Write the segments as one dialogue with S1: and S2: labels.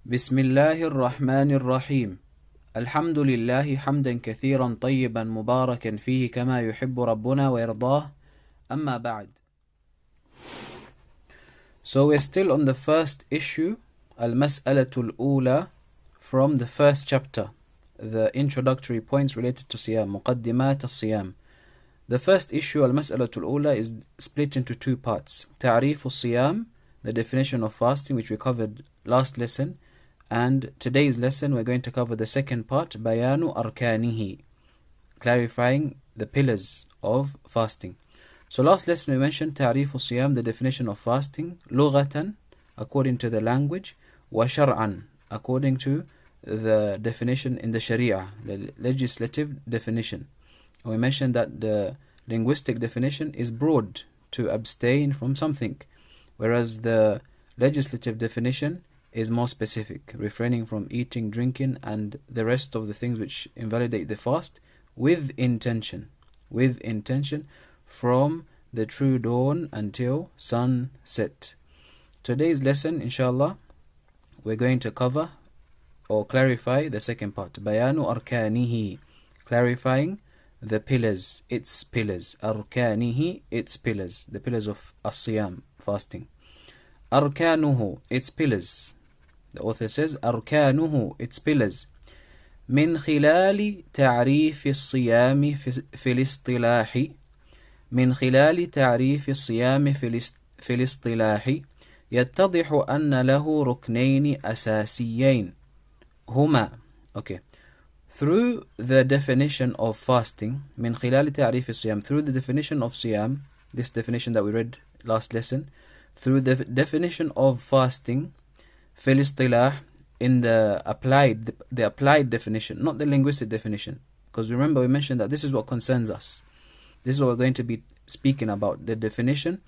S1: بسم الله الرحمن الرحيم الحمد لله حمدا كثيرا طيبا مباركا فيه كما يحب ربنا ويرضاه أما بعد. So we're still on the first issue, Al-Mas'alatul Ula, from the first chapter, the introductory points related to Siyam, Muqaddimat al-Siyam. The first issue, Al-Mas'alatul Ula, is split into two parts. Ta'rif al-Siyam, the definition of fasting, which we covered last lesson, and today's lesson we're going to cover the second part, Bayanu Arkanihi, clarifying the pillars of fasting. So last lesson we mentioned Ta'rif al-Siyam, the definition of fasting, Lughatan, according to the language, wa Shar'an, according to the definition in the Sharia, the legislative definition. And we mentioned that the linguistic definition is broad, to abstain from something, whereas the legislative definition is more specific, refraining from eating, drinking, and the rest of the things which invalidate the fast with intention from the true dawn until sunset. Today's lesson, inshallah, we're going to cover or clarify the second part, Bayanu Arkanihi, clarifying the pillars, its pillars, Arkanihi, its pillars, the pillars of As-Siyam, fasting. Arkanuhu, its pillars. The author says, Arkanuhu, its pillars. من خلال تعريف الصيام في الاصطلاح من خلال تعريف الصيام في الاصطلاح يتضح أن له ركنين أساسيين هما through the definition of fasting من خلال تعريف الصيام, through the definition of Siyam, this definition that we read last lesson, through the definition of fasting في الاصطلاح, in the applied definition, not the linguistic definition, because remember we mentioned that this is what concerns us. This is what we're going to be speaking about, the definition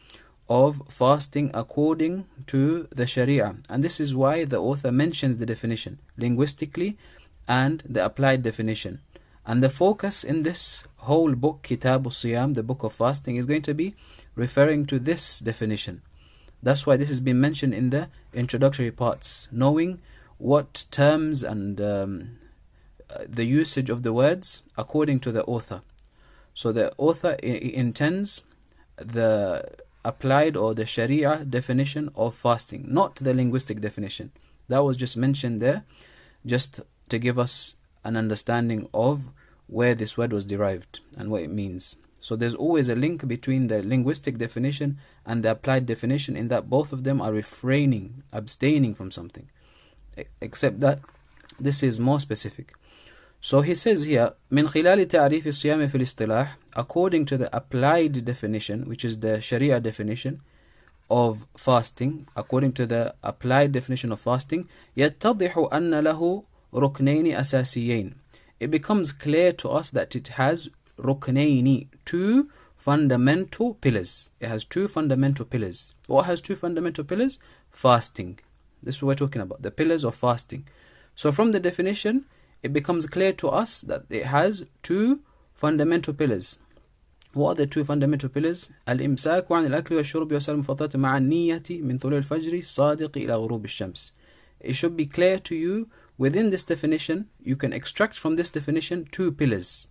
S1: of fasting according to the Sharia. And this is why the author mentions the definition linguistically and the applied definition. And the focus in this whole book, Kitab al-Siyam, the book of fasting, is going to be referring to this definition. That's why this has been mentioned in the introductory parts, knowing what terms and the usage of the words according to the author. So the author intends the applied or the Sharia definition of fasting, not the linguistic definition. That was just mentioned there, just to give us an understanding of where this word was derived and what it means. So there's always a link between the linguistic definition and the applied definition, in that both of them are refraining, abstaining from something, except that this is more specific. So he says here, من خلال تعريف الصيام في الاصطلاح, according to the applied definition, which is the Sharia definition of fasting, according to the applied definition of fasting, يتضح أن له ركنين أساسيين. It becomes clear to us that it has ruknaini, two fundamental pillars. It has two fundamental pillars. What has two fundamental pillars? Fasting. This is what we're talking about, the pillars of fasting. So from the definition, it becomes clear to us that it has two fundamental pillars. What are the two fundamental pillars? الإمساك عن الأكل والشرب وسائر المفطرات مع النية من طلوع الفجر الصادق إلى غروب الشمس. It should be clear to you, within this definition, you can extract from this definition two pillars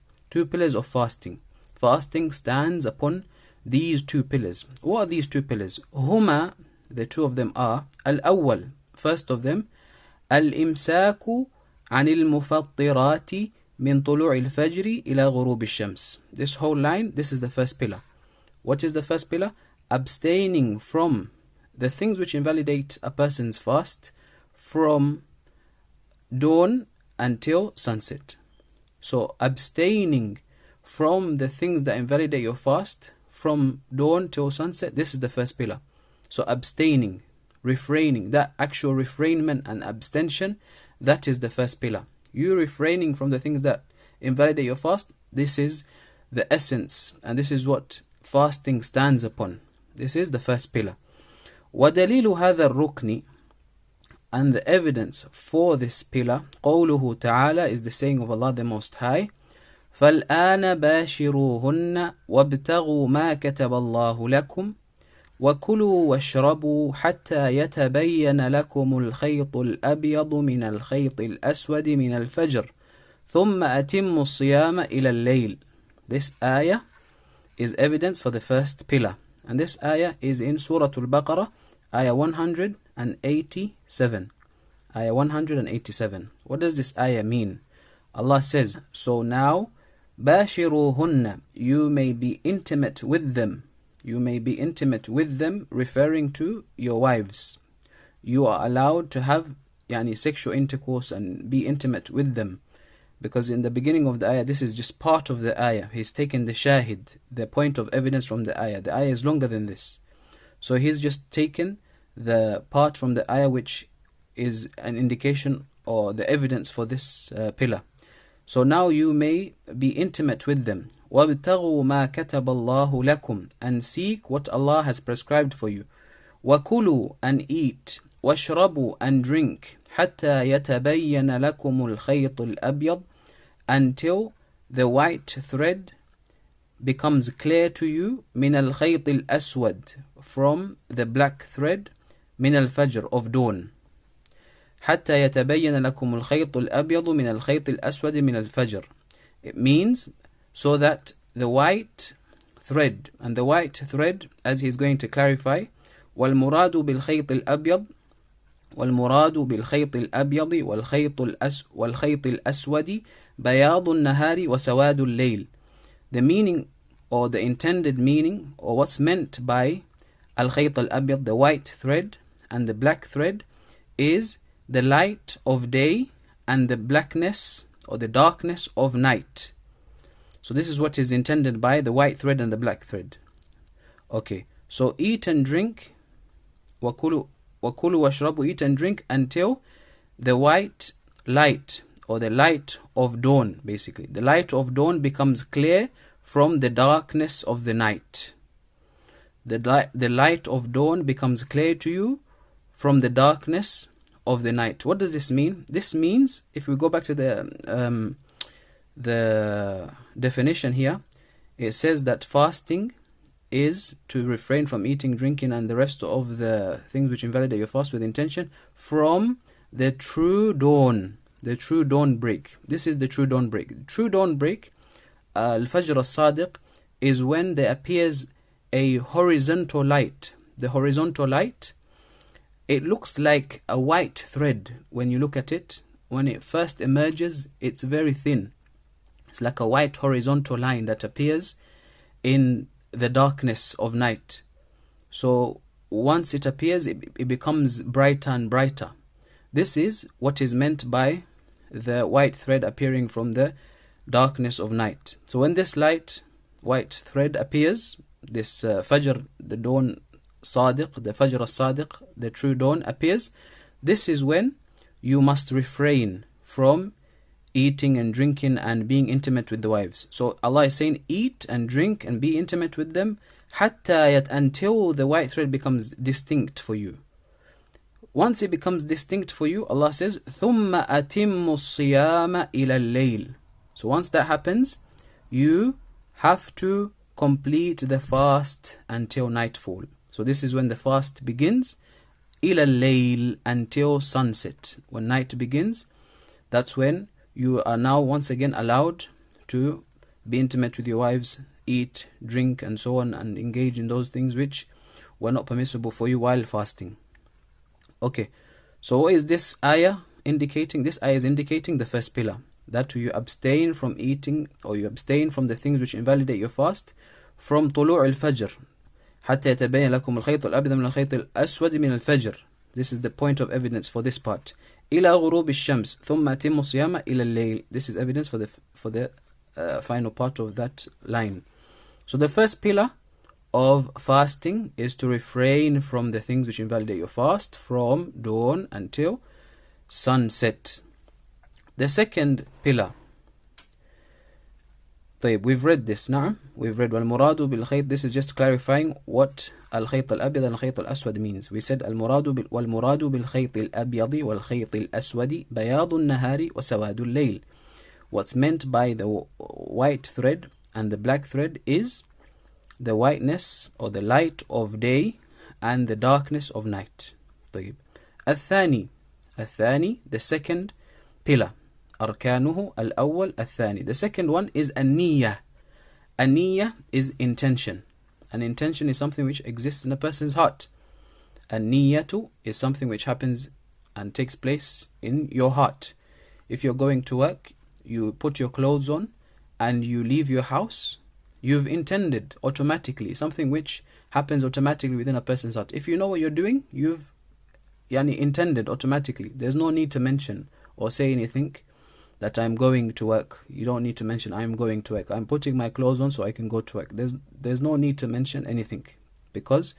S1: of fasting. Fasting stands upon these two pillars. What are these two pillars? Huma, the two of them are, Al-Awwal, first of them, Al-Imsaku عن المفطرات من طلوع الفجر إلى غروب الشمس. This whole line, this is the first pillar. What is the first pillar? Abstaining from the things which invalidate a person's fast from dawn until sunset. So abstaining from the things that invalidate your fast from dawn till sunset, this is the first pillar. So abstaining, refraining, that actual refrainment and abstention, that is the first pillar. You refraining from the things that invalidate your fast, this is the essence, and this is what fasting stands upon. This is the first pillar. وَدَلِيلُ هَذَا الرُّكْنِ, and the evidence for this pillar, قوله تعالى, is the saying of Allah the Most High, فَالْآنَ بَاشِرُوهُنَّ وَابْتَغُوا مَا كَتَبَ اللَّهُ لَكُمْ وكلوا واشربوا حتى يتبين لكم الخيط الأبيض من الخيط الأسود من الفجر ثم أتموا الصيام إلى الليل. This ayah is evidence for the first pillar. And this ayah is in Surah Al-Baqarah, ayah 187. Ayah 187. What does this ayah mean? Allah says, so now, باشروهن, you may be intimate with them. You may be intimate with them, referring to your wives. You are allowed to have sexual intercourse and be intimate with them. Because in the beginning of the ayah, this is just part of the ayah. He's taken the shahid, the point of evidence from the ayah. The ayah is longer than this. So he's just taken the part from the ayah which is an indication or the evidence for this pillar. So now you may be intimate with them. وَابْتَغُوا مَا كَتَبَ اللَّهُ لَكُمْ, and seek what Allah has prescribed for you. وَكُلُوا, and eat. وَاشْرَبُوا, and drink. حَتَّى يَتَبَيَّنَ لَكُمُ الْخَيْطُ الْأَبْيَضِ, until the white thread becomes clear to you. مِنَ الْخَيْطِ الْأَسْوَدِ, from the black thread. مِنَ الْفَجْرِ, of dawn. حتى يتبين لكم الخيط الأبيض من الخيط الأسود من الفجر. It means so that the white thread, and the white thread, as he's going to clarify, والمراد بالخيط الأبيض والمراد بالخيط الأبيض والخيط الأسود بياض النهار وسواد الليل. The meaning or the intended meaning or what's meant by الخيط الأبيض, the white thread, and the black thread is the light of day and the blackness or the darkness of night. So this is what is intended by the white thread and the black thread. Okay, so eat and drink, وَكُلُوا وَاشْرَبُوا, eat and drink until the white light or the light of dawn, basically. The light of dawn becomes clear from the darkness of the night. The light of dawn becomes clear to you from the darkness of the night. What does this mean? This means, if we go back to the definition here, it says that fasting is to refrain from eating, drinking, and the rest of the things which invalidate your fast with intention from the true dawn. The true dawn break. This is the true dawn break. True dawn break, al-Fajr al-Sadiq, is when there appears a horizontal light. The horizontal light, it looks like a white thread when you look at it. When it first emerges, it's very thin. It's like a white horizontal line that appears in the darkness of night. So once it appears, it becomes brighter and brighter. This is what is meant by the white thread appearing from the darkness of night. So when this white thread appears, this Fajr, the dawn Sadiq, the Fajr al-Sadiq, the true dawn appears, this is when you must refrain from eating and drinking and being intimate with the wives. So Allah is saying, eat and drink and be intimate with them until the white thread becomes distinct for you. Once it becomes distinct for you, Allah says, ثُمَّ أَتِمُّ الصِّيَامَ إِلَى اللَّيْلِ. So once that happens, you have to complete the fast until nightfall. So this is when the fast begins, إِلَى اللَّيْلِ, until sunset. When night begins, that's when you are now once again allowed to be intimate with your wives, eat, drink, and so on, and engage in those things which were not permissible for you while fasting. Okay, so what is this ayah indicating? This ayah is indicating the first pillar, that you abstain from eating, or you abstain from the things which invalidate your fast from طلوع الفجر حتى يتبين لكم الخيط الأبيض من الخيط الأسود من الفجر. This is the point of evidence for this part. إلى غروب الشمس ثم أتموا الصيام إلى الليل. This is evidence for the final part of that line. So the first pillar of fasting is to refrain from the things which invalidate your fast from dawn until sunset. The second pillar, طيب, we've read this. نعم, we've read والمراد بالخيط. This is just clarifying what الخيط الأبيض and الخيط الأسود means. We said والمراد بالخيط الأبيض والخيط الأسود بياض النهار وسواد الليل. What's meant by the white thread and the black thread is the whiteness or the light of day and the darkness of night. طيب. الثاني the second pillar. أركانه الأول الثاني. The second one is النية. النية is intention. An intention is something which exists in a person's heart. النية is something which happens and takes place in your heart. If you're going to work, you put your clothes on and you leave your house, you've intended automatically, something which happens automatically within a person's heart. If you know what you're doing, you've intended automatically. There's no need to mention or say anything that I'm going to work. You don't need to mention I'm going to work. I'm putting my clothes on so I can go to work. There's no need to mention anything, because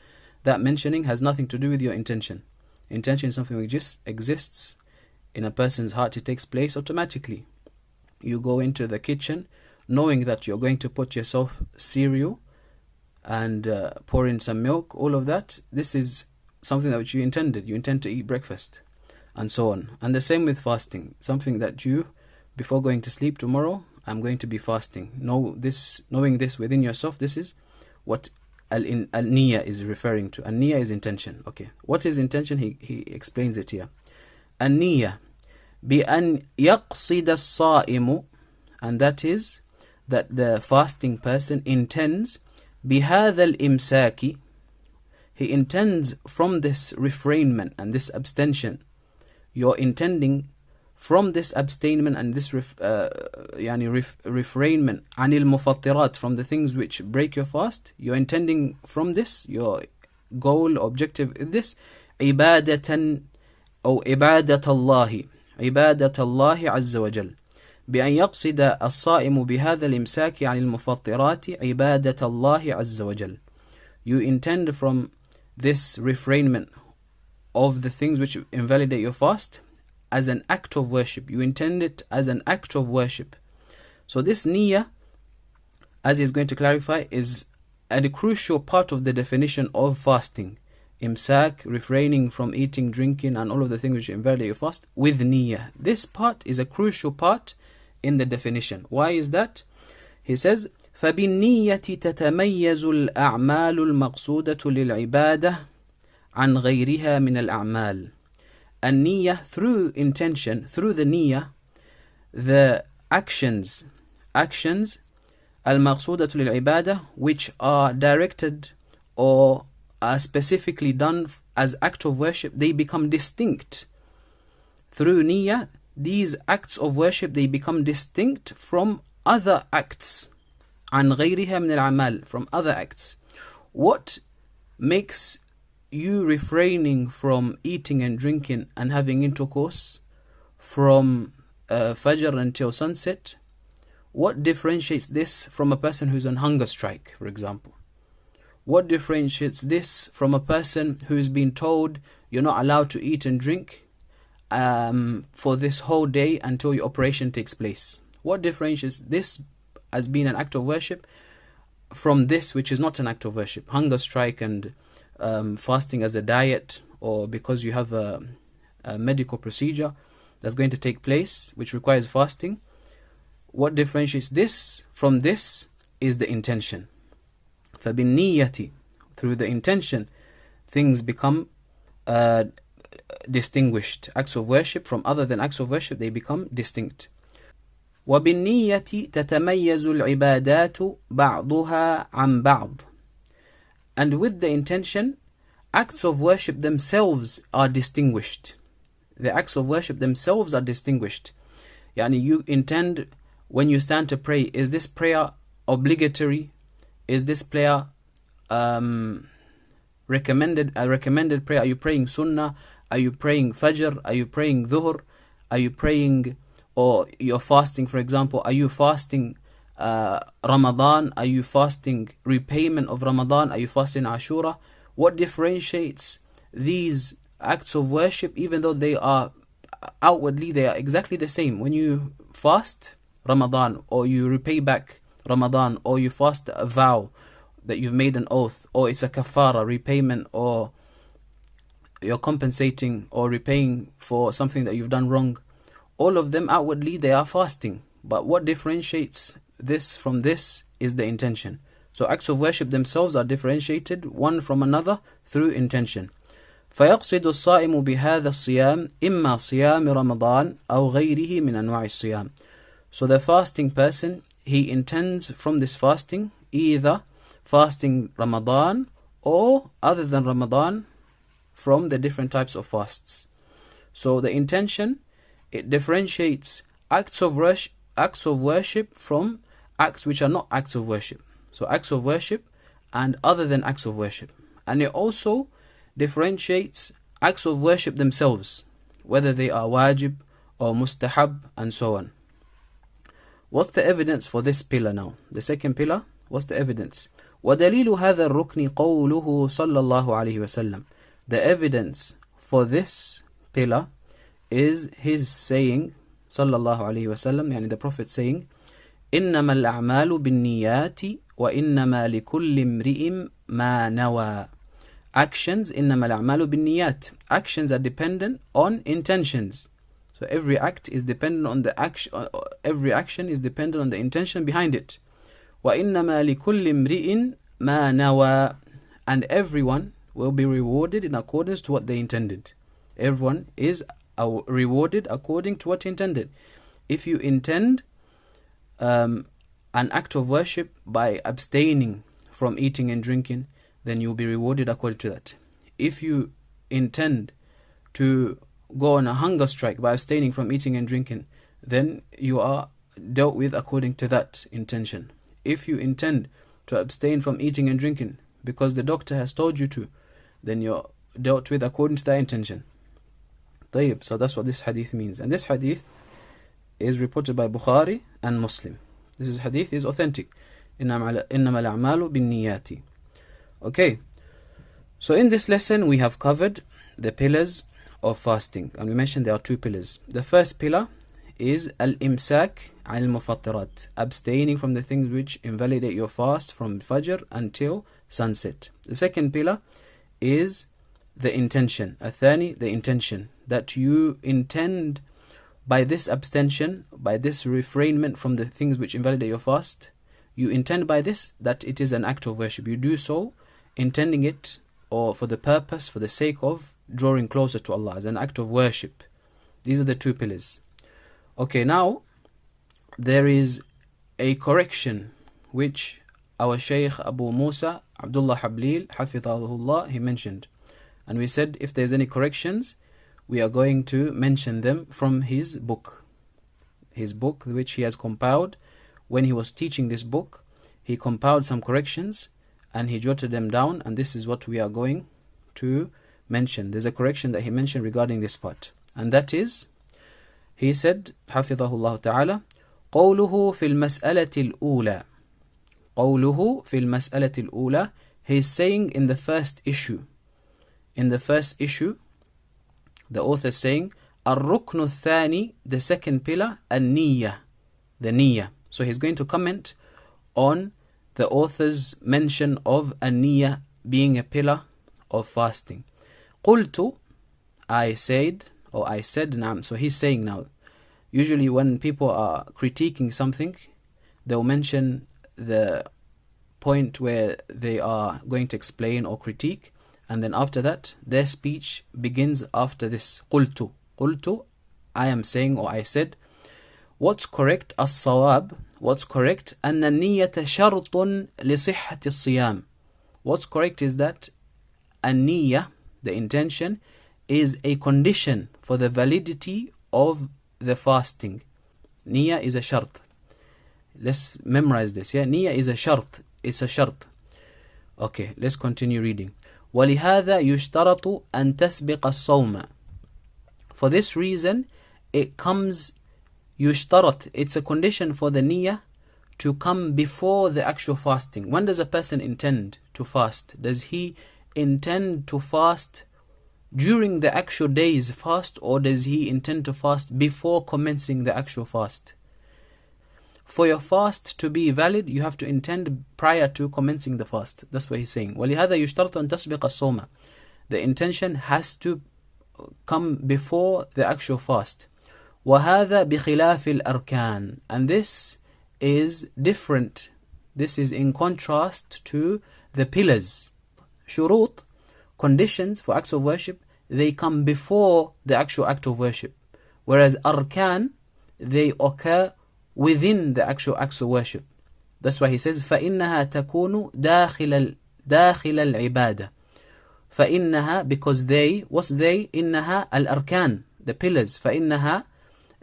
S1: that mentioning has nothing to do with your intention. Intention is something which just exists in a person's heart. It takes place automatically. You go into the kitchen knowing that you're going to put yourself cereal and pour in some milk, all of that. This is something that you intended. You intend to eat breakfast and so on. And the same with fasting. Something that you, before going to sleep tomorrow, I'm going to be fasting. Knowing this within yourself, this is what al-niyya is referring to. Al-niyya is intention. Okay. What is intention? He explains it here. Al-niyya بأن يقصد الصائم, and that is that the fasting person intends بهذا الإمساك, he intends from this refrainment and this abstention. You're intending from this abstainment and this refrainment عن المفطرات, from the things which break your fast. You're intending from this, your goal, objective is this, عبادة أو عبادة الله, عبادة الله عز وجل. بأن يقصد الصائم بهذا الإمساك عن المفطرات عبادة الله عز وجل. You intend from this refrainment of the things which invalidate your fast as an act of worship. You intend it as an act of worship. So this niyyah, as he's going to clarify, is a crucial part of the definition of fasting. Imsak, refraining from eating, drinking, and all of the things which invalidate your fast with niyyah. This part is a crucial part in the definition. Why is that? He says, فَبِالنِّيَّةِ تَتَمَيَّزُ الْأَعْمَالُ الْمَقْصُودَةُ لِلْعِبَادَةِ عَنْ غَيْرِهَا مِنَ الْأَعْمَالِ. And niyyah, through intention, through the niyyah, the actions al-maqsudatu lil-ibadah, which are directed or are specifically done as act of worship, they become distinct. Through niyyah, these acts of worship, they become distinct from other acts. عن غيرها من الأعمال, from other acts. What makes you refraining from eating and drinking and having intercourse from Fajr until sunset? What differentiates this from a person who's on hunger strike, for example? What differentiates this from a person who's been told you're not allowed to eat and drink for this whole day until your operation takes place? What differentiates this as being an act of worship from this which is not an act of worship? Hunger strike and fasting as a diet, or because you have a medical procedure that's going to take place which requires fasting. What differentiates this from this is the intention. فَبِالنِّيَّةِ, through the intention, things become distinguished. Acts of worship from other than acts of worship, they become distinct. وَبِالنِّيَّةِ تَتَمَيَّزُ الْعِبَادَاتُ بَعْضُهَا عَنْ بَعْضٍ. And with the intention, acts of worship themselves are distinguished. The acts of worship themselves are distinguished. Yani you intend, when you stand to pray, is this prayer obligatory? Is this prayer recommended? A recommended prayer? Are you praying sunnah? Are you praying fajr? Are you praying dhuhr? Are you praying, or you're fasting, for example? Are you fasting Ramadan? Are you fasting repayment of Ramadan? Are you fasting Ashura? What differentiates these acts of worship, even though they are outwardly, they are exactly the same? When you fast Ramadan, or you repay back Ramadan, or you fast a vow that you've made an oath, or it's a kafara, repayment, or you're compensating or repaying for something that you've done wrong, all of them outwardly they are fasting. But what differentiates this from this is the intention. So acts of worship themselves are differentiated one from another through intention. فيقصد الصائم بهذا الصيام إما صيام رمضان أو غيره من أنواع الصيام. So the fasting person, he intends from this fasting either fasting Ramadan or other than Ramadan from the different types of fasts. So the intention, it differentiates acts of worship from acts which are not acts of worship. So acts of worship and other than acts of worship. And it also differentiates acts of worship themselves, whether they are wajib or mustahab and so on. What's the evidence for this pillar now? The second pillar, what's the evidence? وَدَلِيلُ هَذَا الرُّكْنِ قَوْلُهُ صَلَّى اللَّهُ عَلَيْهِ وَسَلَّمَ. The evidence for this pillar is his saying, sallallahu alayhi wasallam, yani the Prophet saying, إِنَّمَا الْأَعْمَالُ بِالنِّيَّاتِ وَإِنَّمَا لِكُلِّ امْرِئٍ مَا نَوَى. Actions, إِنَّمَا الْأَعْمَالُ بِالنِّيَّاتِ. Actions are dependent on intentions. So every act is dependent on the action. Every action is dependent on the intention behind it. وَإِنَّمَا لِكُلِّ امْرِئٍ مَا نَوَى. And everyone will be rewarded in accordance to what they intended. Everyone is rewarded according to what he intended. If you intend an act of worship by abstaining from eating and drinking, then you'll be rewarded according to that. If you intend to go on a hunger strike by abstaining from eating and drinking, then you are dealt with according to that intention. If you intend to abstain from eating and drinking because the doctor has told you to, then you're dealt with according to that intention. طيب, so that's what this hadith means. And this hadith is reported by Bukhari and Muslim. This hadith is authentic. إِنَّمَا الْأَعْمَالُ بِالنِّيَّاتِ. Okay, so in this lesson we have covered the pillars of fasting, and we mentioned there are two pillars. The first pillar is al-imsak al-mufattirat, abstaining from the things which invalidate your fast from Fajr until sunset. The second pillar is the intention, athani, the intention, that you intend by this abstention, by this refrainment from the things which invalidate your fast, you intend by this that it is an act of worship. You do so intending it or for the purpose, for the sake of drawing closer to Allah, as an act of worship. These are the two pillars. Okay, now there is a correction which our Sheikh Abu Musa, Abdullah Hableel, hafidhahulah, he mentioned. And we said if there's any corrections, we are going to mention them from his book. His book which he has compiled. When he was teaching this book, he compiled some corrections and he jotted them down, and this is what we are going to mention. There's a correction that he mentioned regarding this part, and that is, he said, hafidhahullah ta'ala, قوله في المسألة الأولى. قوله في المسألة الأولى. He's saying in the first issue. In the first issue, the author is saying, الركن الثاني, the second pillar, النية, the niyyah. So he's going to comment on the author's mention of النية being a pillar of fasting. قلت, I said, or I said, نعم. So he's saying now, usually when people are critiquing something, they'll mention the point where they are going to explain or critique, and then after that, their speech begins after this. قلت, قلت, I am saying or I said. What's correct? الصواب. What's correct? أن النية شرط لصحة الصيام. What's correct is that النية, the intention, is a condition for the validity of the fasting. Niyyah is a shart. Let's memorize this. Yeah, niyyah is a shart. It's a shart. Okay, let's continue reading. وَلِهَذَا يُشْتَرَطُ أَن تَسْبِقَ الصَّوْمَ. For this reason, it comes yushtarat. It's a condition for the niyyah to come before the actual fasting. When does a person intend to fast? Does he intend to fast during the actual day's fast, or does he intend to fast before commencing the actual fast? For your fast to be valid, you have to intend prior to commencing the fast. That's what he's saying. وَلِهَذَا يُشْتَرْطُ أَن تَسْبِقَ الصَّوْمَ. The intention has to come before the actual fast. وَهَذَا بِخِلَافِ الْأَرْكَانِ. And this is different. This is in contrast to the pillars. Shurut, conditions for acts of worship, they come before the actual act of worship. Whereas arkan, they occur within the actual acts of worship. That's why he says, فَإِنَّهَا تَكُونُ دَاخِلَ الْعِبَادَةِ. فَإِنَّهَا, because they, what's they? إِنَّهَا الْأَرْكَانِ, the pillars. فَإِنَّهَا,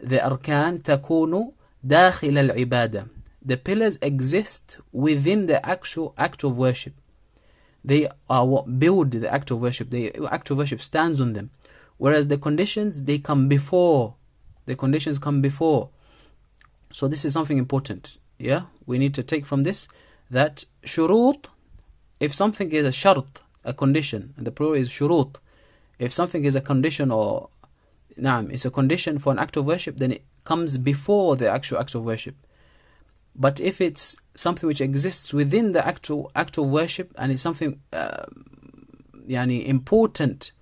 S1: the arkan, تَكُونُ دَاخِلَ الْعِبَادَةِ. The pillars exist within the actual act of worship. They are what build the act of worship. The act of worship stands on them. Whereas the conditions, they come before. The conditions come before. So this is something important. Yeah, we need to take from this that shurut, if something is a shart, a condition, and the plural is shurut, if something is a condition or it's a condition for an act of worship, then it comes before the actual act of worship. But if it's something which exists within the actual act of worship and it's something important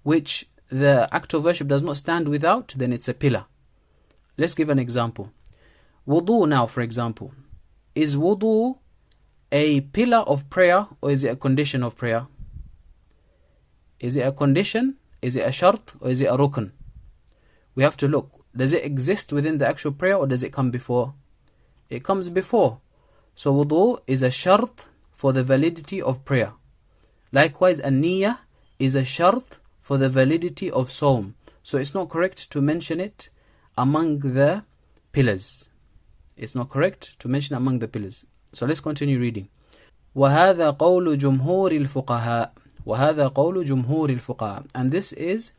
S1: which the act of worship does not stand without, then it's a pillar. Let's give an example. Wudu now, for example. Is wudu a pillar of prayer or is it a condition of prayer? Is it a condition? Is it a shart? Or is it a rukn? We have to look. Does it exist within the actual prayer or does it come before? It comes before. So wudu is a shart for the validity of prayer. Likewise, an-niyyah is a shart for the validity of sawm. So it's not correct to mention it among the pillars. It's not correct to mention among the pillars. So let's continue reading. وَهَذَا قَوْلُ جُمْهُورِ الْفُقَهَاءِ وَهَذَا قَوْلُ جُمْهُورِ الْفُقَهَاءِ. And this is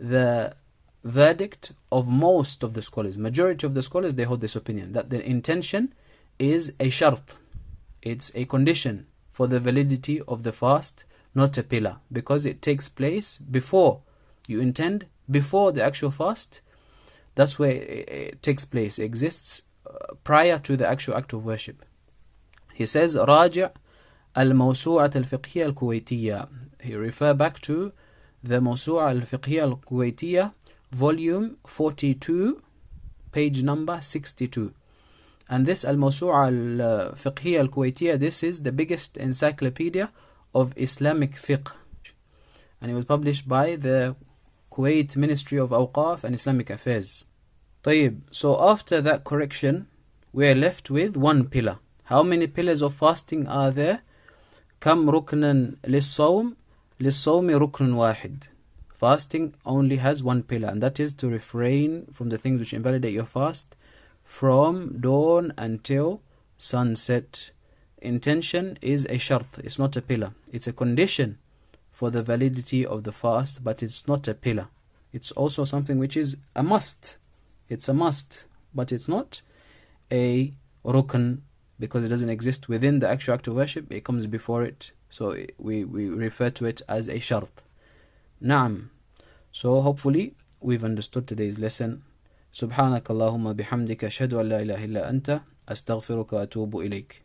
S1: the verdict of most of the scholars. Majority of the scholars, they hold this opinion, that the intention is a shart. It's a condition for the validity of the fast, not a pillar, because it takes place before you intend, before the actual fast. That's where it takes place. It exists prior to the actual act of worship. He says, راجع الموسوعة الفقهية الكويتية. He refer back to the موسوعة الفقهية الكويتية, volume 42, page number 62. And this الموسوعة الفقهية الكويتية, this is the biggest encyclopedia of Islamic fiqh. And it was published by the Kuwait Ministry of Awqaf and Islamic Affairs. طيب, so after that correction, we are left with one pillar. How many pillars of fasting are there? كم ركنا للصوم؟ للصوم ركن واحد. Fasting only has one pillar, and that is to refrain from the things which invalidate your fast from dawn until sunset. Intention is a shart, it's not a pillar. It's a condition for the validity of the fast, but it's not a pillar. It's also something which is a must. It's a must, but it's not a rukn, because it doesn't exist within the actual act of worship. It comes before it. So we refer to it as a shart. Naam. So hopefully we've understood today's lesson. سبحانك اللهم بحمدك أشهد أن لا إله إلا أنت أستغفرك وأتوب إليك.